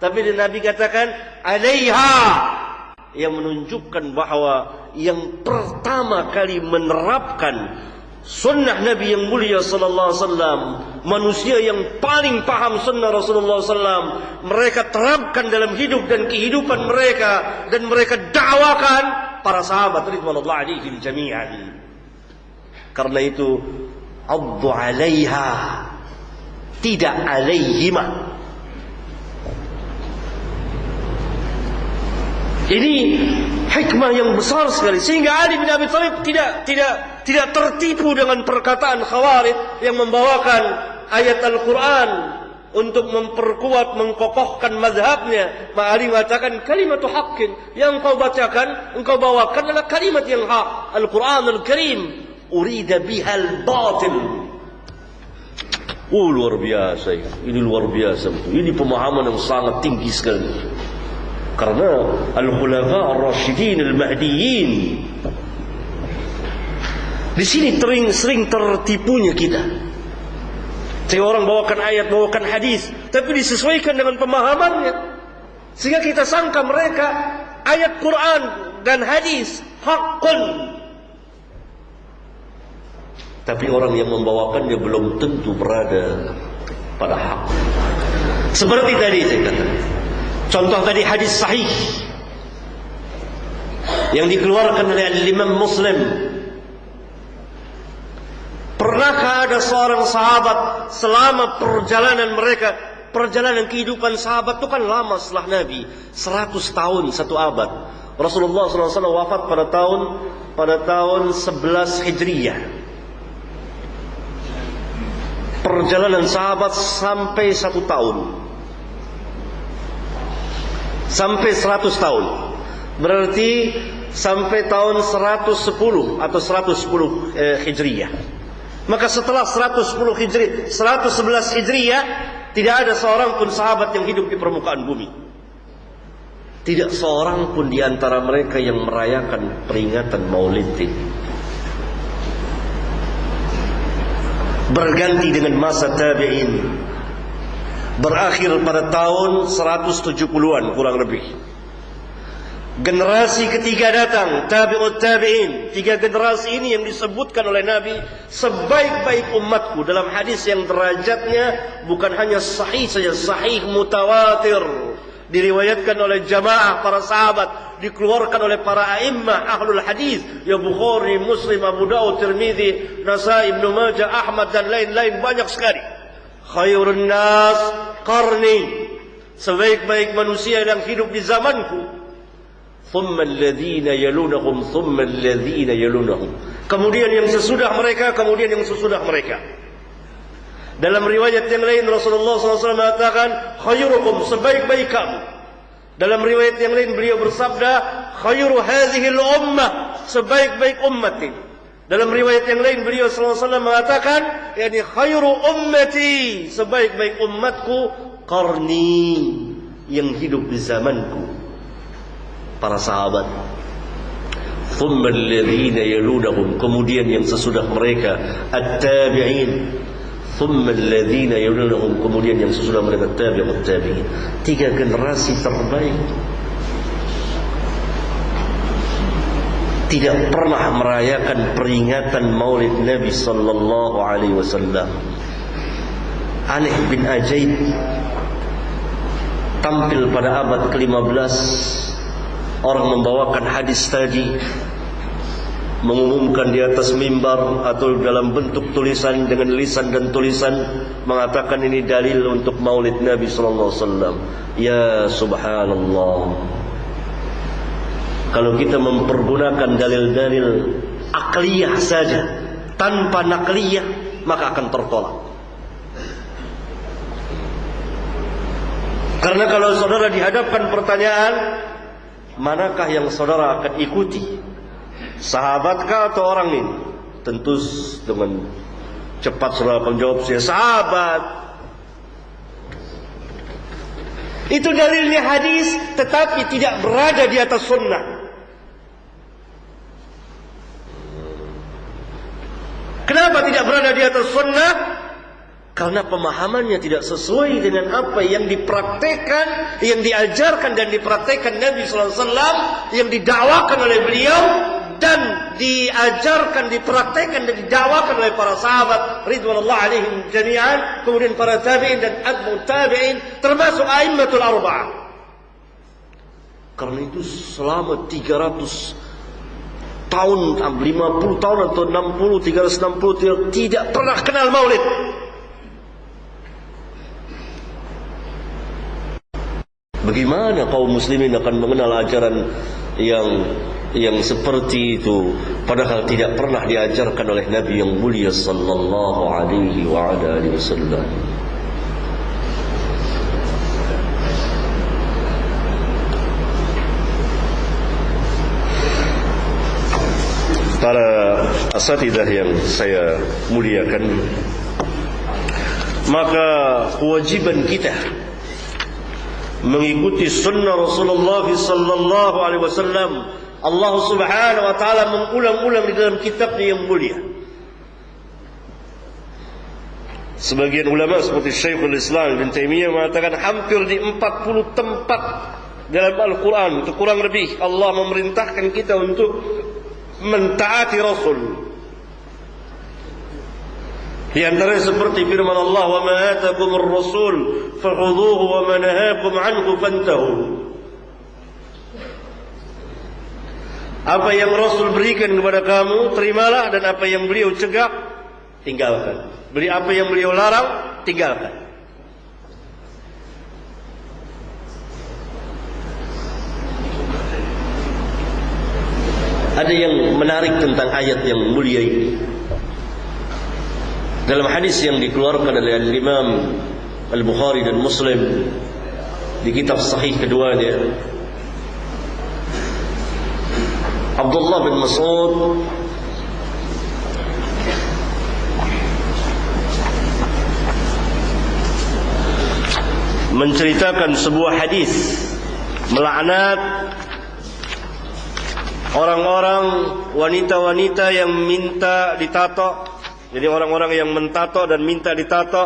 Tapi Nabi katakan alaiha, yang menunjukkan bahwa yang pertama kali menerapkan sunnah Nabi yang mulia sallallahu alaihi wasallam, manusia yang paling paham sunnah Rasulullah sallam, mereka terapkan dalam hidup dan kehidupan mereka, dan mereka dakwakan para sahabat ridwanullah alaihim jami'an. Karena itu addu 'alaiha, tidak alaihima. Ini hikmah yang besar sekali, sehingga Ali bin Abi Thalib tidak tertipu dengan perkataan Khawarij yang membawakan ayat Al-Quran untuk memperkuat, mengkokohkan mazhabnya. Ali mengatakan kalimatu haqqin, yang kau bacakan, engkau bawakan adalah kalimat yang hak, Al-Quran Al-Karim, urida bihal batil. Oh, luar biasa ya. Ini luar biasa betul. Ini pemahaman yang sangat tinggi sekali. Karena al-khulafa ar-rasyidin al-mahdiyyin, di sini sering tertipunya kita. Saya orang bawakan ayat, bawakan hadis, tapi disesuaikan dengan pemahamannya, sehingga kita sangka mereka ayat Quran dan hadis haqqun. Tapi orang yang membawakannya belum tentu berada pada hak. Seperti tadi saya katakan, contoh tadi hadis sahih yang dikeluarkan oleh Imam Muslim. Pernahkah ada seorang sahabat selama perjalanan mereka, perjalanan kehidupan sahabat itu kan lama setelah Nabi, 100 tahun, 1 abad. Rasulullah SAW wafat pada tahun 11 Hijriyah. Perjalanan sahabat sampai 1 tahun, sampai 100 tahun, berarti sampai tahun 110 atau 110 Hijriyah. Maka setelah 111 Hijriyah, tidak ada seorang pun sahabat yang hidup di permukaan bumi. Tidak seorang pun di antara mereka yang merayakan peringatan Maulid ini. Berganti dengan masa tabi'in, berakhir pada tahun 170-an kurang lebih. Generasi ketiga datang, tabi'ut tabi'in. 3 generasi ini yang disebutkan oleh Nabi sebaik-baik umatku. Dalam hadis yang derajatnya bukan hanya sahih saja, sahih mutawatir, diriwayatkan oleh jamaah para sahabat, dikeluarkan oleh para a'immah ahlul hadis, ya Bukhari, Muslim, Abu Daud, Tirmidzi, Nasai, Ibnu Majah, Ahmad dan lain-lain, banyak sekali. Khairun nas qarni, sebaik-baik manusia yang hidup di zamanku. Thumma alladhina yalunahum, thumma alladhina yalunahum. Kemudian yang sesudah mereka, kemudian yang sesudah mereka. Dalam riwayat yang lain Rasulullah SAW mengatakan khairukum, sebaik-baik kamu. Dalam riwayat yang lain beliau bersabda khairu hadhil ummah, sebaik-baik umat ini. Dalam riwayat yang lain beliau SAW mengatakan yakni khairu ummati, sebaik-baik umatku qarni, yang hidup di zamanku, para sahabat. Thumma alladhina yalunahum, kemudian yang sesudah mereka, at-tabi'in. Thumma alladhina yalunahum, kemudian yang sesudah mereka, tabi'ut tabi'in. 3 generasi terbaik tidak pernah merayakan peringatan Maulid Nabi sallallahu alaihi wasallam. Aneh bin Ajaib tampil pada abad ke-15. Orang membawakan hadis tadi, mengumumkan di atas mimbar atau dalam bentuk tulisan dengan lisan dan tulisan, mengatakan ini dalil untuk Maulid Nabi sallallahu alaihi wasallam. Ya subhanallah. Kalau kita mempergunakan dalil-dalil akliyah saja tanpa nakliyah, maka akan tertolak. Karena kalau saudara dihadapkan pertanyaan, manakah yang saudara akan ikuti? Sahabatkah atau orang ini? Tentu dengan cepat saudara akan jawab, saya sahabat. Itu dalilnya hadis, tetapi tidak berada di atas sunnah. Kenapa tidak berada di atas sunnah? Karena pemahamannya tidak sesuai dengan apa yang dipraktekkan, yang diajarkan dan dipraktekkan Nabi sallallahu alaihi wasallam, yang didakwakan oleh beliau dan diajarkan, dipraktekkan dan didakwakan oleh para sahabat ridwanullah alaihim jami'an, kemudian para tabi'in dan atba'ut tabi'in, termasuk a'immatul arba'ah. Karena itu selama 300 tahun, 50 tahun atau 60, 360 tidak pernah kenal maulid. Bagaimana kaum muslimin akan mengenal ajaran yang seperti itu, padahal tidak pernah diajarkan oleh Nabi yang mulia sallallahu alaihi wa ala alihi wasallam. Para asatidzah yang saya muliakan, maka kewajiban kita mengikuti sunnah Rasulullah sallallahu alaihi wasallam. Allah Subhanahu wa taala mengulang-ulang di dalam kitabnya yang mulia. Sebagian ulama seperti Syekhul Islam Ibn Taimiyah mengatakan hampir di 40 tempat dalam Al-Quran, itu kurang lebih, Allah memerintahkan kita untuk mentaati Rasul. Di antaranya seperti firman Allah, "Wa ma atakumur rasul fakhudhuhu wa ma nahakum anhu fantahu." Apa yang Rasul berikan kepada kamu, terimalah, dan apa yang beliau cegah, tinggalkan. Apa yang beliau larang, tinggalkan. Ada yang menarik tentang ayat yang mulia ini. Dalam hadis yang dikeluarkan oleh Imam Al-Bukhari dan Muslim di kitab sahih keduanya, Abdullah bin Mas'ud menceritakan sebuah hadis melaknat orang-orang wanita-wanita yang minta ditato. Jadi orang-orang yang mentato dan minta ditato,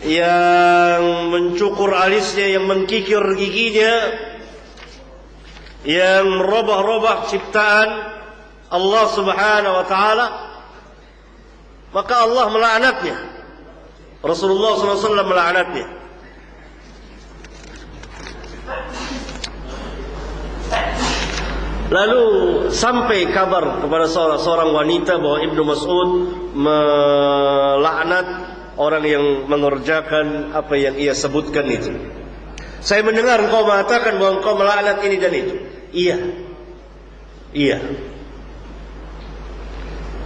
yang mencukur alisnya, yang mengkikir giginya, yang merubah-rubah ciptaan Allah Subhanahu wa taala, maka Allah melaknatnya. Rasulullah SAW melaknatnya. Lalu sampai kabar kepada seorang wanita bahwa Ibnu Mas'ud melaknat orang yang mengerjakan apa yang ia sebutkan itu. Saya mendengar engkau mengatakan bahwa engkau melaknat ini dan itu. Iya. Iya.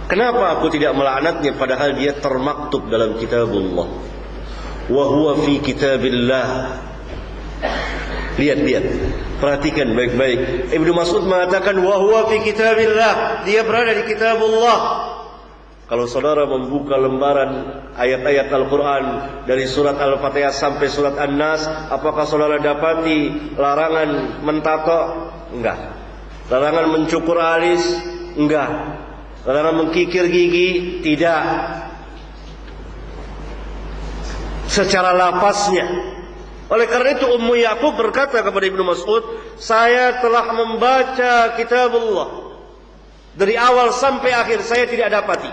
Kenapa aku tidak melaknatnya padahal dia termaktub dalam kitabullah? Wa huwa fi kitabillah. Lihat. Perhatikan baik-baik. Ibnu Mas'ud mengatakan wa huwa fi kitabillah, dia berada di kitabullah. Kalau saudara membuka lembaran ayat-ayat Al-Quran dari surat Al-Fatihah sampai surat An-Nas, apakah saudara dapati larangan mentato? Enggak. Larangan mencukur alis? Enggak. Larangan mengkikir gigi? Tidak. Secara lafaznya. Oleh karena itu Ummu Ya'qub berkata kepada Ibnu Mas'ud, saya telah membaca kitabullah dari awal sampai akhir, saya tidak dapati.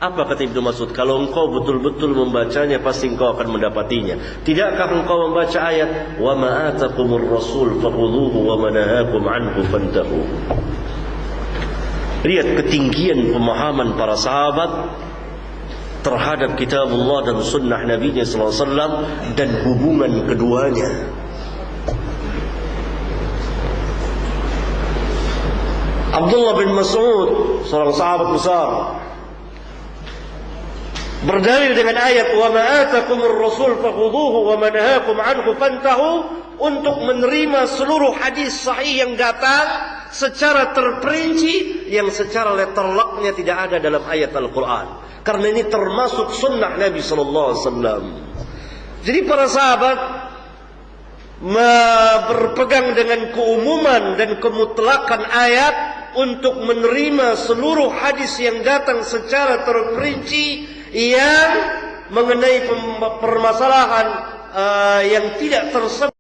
Apa kata Ibnu Mas'ud? Kalau engkau betul-betul membacanya, pasti engkau akan mendapatinya. Tidakkah engkau membaca ayat wa ma atakumur rasul fakhudhuhu wa ma nahakum anhu fantahu? Lihat ketinggian pemahaman para sahabat terhadap kitabullah dan sunnah Nabi sallallahu alaihi wasallam dan hubungan keduanya. Abdullah bin Mas'ud, seorang sahabat besar, berdalil dengan ayat wa ma atakumur rasul fakhudhuhu wa ma nahakum anhu fantahu, untuk menerima seluruh hadis sahih yang datang secara terperinci, yang secara letterlocknya tidak ada dalam ayat Al-Quran. Karena ini termasuk sunnah Nabi sallallahu alaihi wasallam. Jadi para sahabat berpegang dengan keumuman dan kemutlakan ayat untuk menerima seluruh hadis yang datang secara terperinci, yang mengenai permasalahan yang tidak tersebut